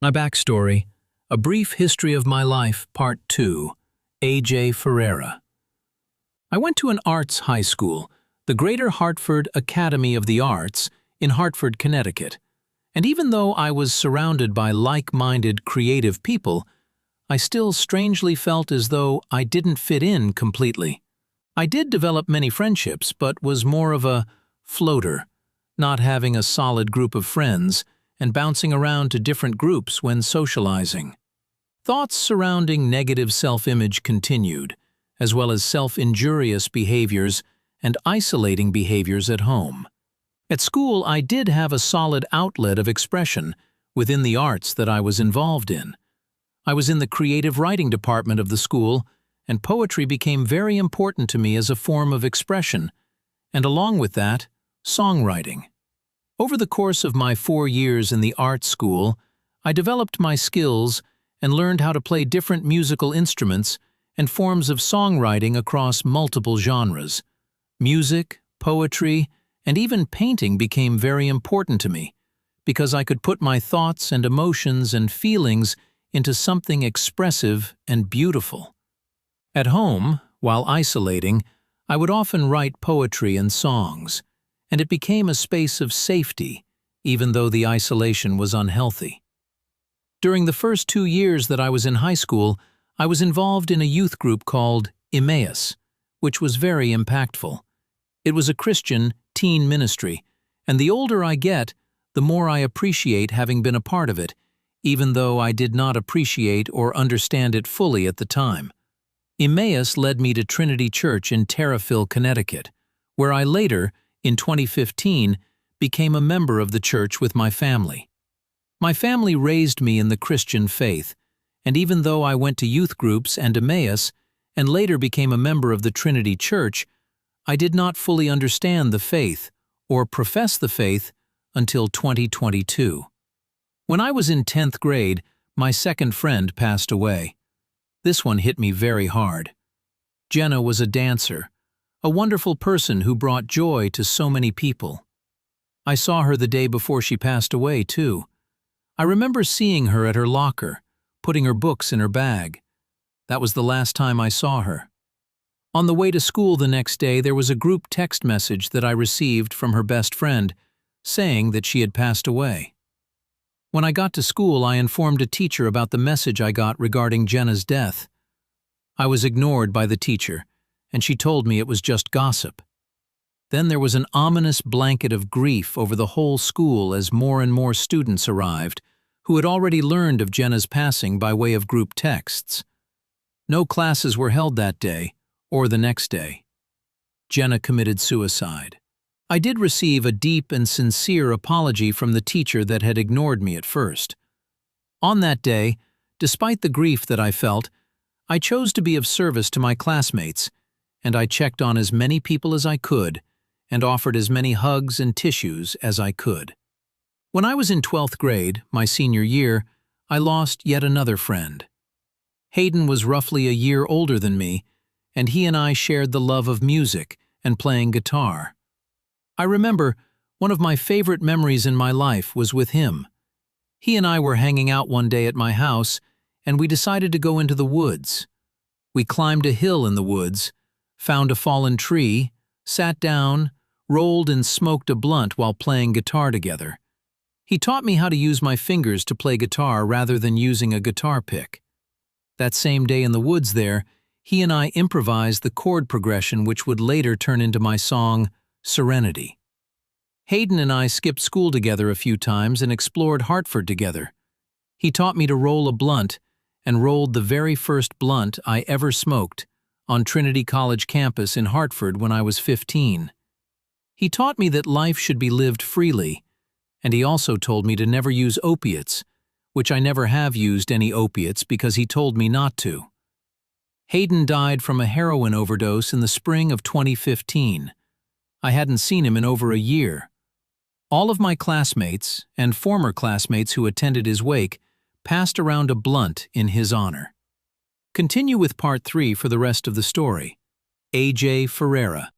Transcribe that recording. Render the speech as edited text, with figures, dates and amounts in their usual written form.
My backstory, A Brief History of My Life, Part 2, AJ Ferreira. I went to an arts high school, the Greater Hartford Academy of the Arts, in Hartford, Connecticut. And even though I was surrounded by like-minded creative people, I still strangely felt as though I didn't fit in completely. I did develop many friendships, but was more of a floater, not having a solid group of friends and bouncing around to different groups when socializing. Thoughts surrounding negative self-image continued, as well as self-injurious behaviors and isolating behaviors at home. At school, I did have a solid outlet of expression within the arts that I was involved in. I was in the creative writing department of the school, and poetry became very important to me as a form of expression, and along with that, songwriting. Over the course of my 4 years in the art school, I developed my skills and learned how to play different musical instruments and forms of songwriting across multiple genres. Music, poetry, and even painting became very important to me, because I could put my thoughts and emotions and feelings into something expressive and beautiful. At home, while isolating, I would often write poetry and songs, and it became a space of safety, even though the isolation was unhealthy. During the first 2 years that I was in high school, I was involved in a youth group called Emmaus, which was very impactful. It was a Christian teen ministry, and the older I get, the more I appreciate having been a part of it, even though I did not appreciate or understand it fully at the time. Emmaus led me to Trinity Church in Terriffill, Connecticut, where I later, in 2015, became a member of the church with my family. My family raised me in the Christian faith, and even though I went to youth groups and Emmaus, and later became a member of the Trinity Church, I did not fully understand the faith, or profess the faith, until 2022. When I was in 10th grade, my second friend passed away. This one hit me very hard. Jenna was a dancer, a wonderful person who brought joy to so many people. I saw her the day before she passed away, too. I remember seeing her at her locker, putting her books in her bag. That was the last time I saw her. On the way to school the next day, there was a group text message that I received from her best friend, saying that she had passed away. When I got to school, I informed a teacher about the message I got regarding Jenna's death. I was ignored by the teacher, and she told me it was just gossip. Then there was an ominous blanket of grief over the whole school as more and more students arrived, who had already learned of Jenna's passing by way of group texts. No classes were held that day, or the next day. Jenna committed suicide. I did receive a deep and sincere apology from the teacher that had ignored me at first. On that day, despite the grief that I felt, I chose to be of service to my classmates, and I checked on as many people as I could and offered as many hugs and tissues as I could. When I was in 12th grade, my senior year, I lost yet another friend. Hayden was roughly a year older than me, and he and I shared the love of music and playing guitar. I remember one of my favorite memories in my life was with him. He and I were hanging out one day at my house, and we decided to go into the woods. We climbed a hill in the woods, found a fallen tree, sat down, rolled and smoked a blunt while playing guitar together. He taught me how to use my fingers to play guitar rather than using a guitar pick. That same day in the woods there, he and I improvised the chord progression which would later turn into my song, Serenity. Hayden and I skipped school together a few times and explored Hartford together. He taught me to roll a blunt and rolled the very first blunt I ever smoked on Trinity College campus in Hartford when I was 15. He taught me that life should be lived freely, and he also told me to never use opiates, which I never have used any opiates because he told me not to. Hayden died from a heroin overdose in the spring of 2015. I hadn't seen him in over a year. All of my classmates and former classmates who attended his wake passed around a blunt in his honor. Continue with part 3 for the rest of the story. AJ Ferreira.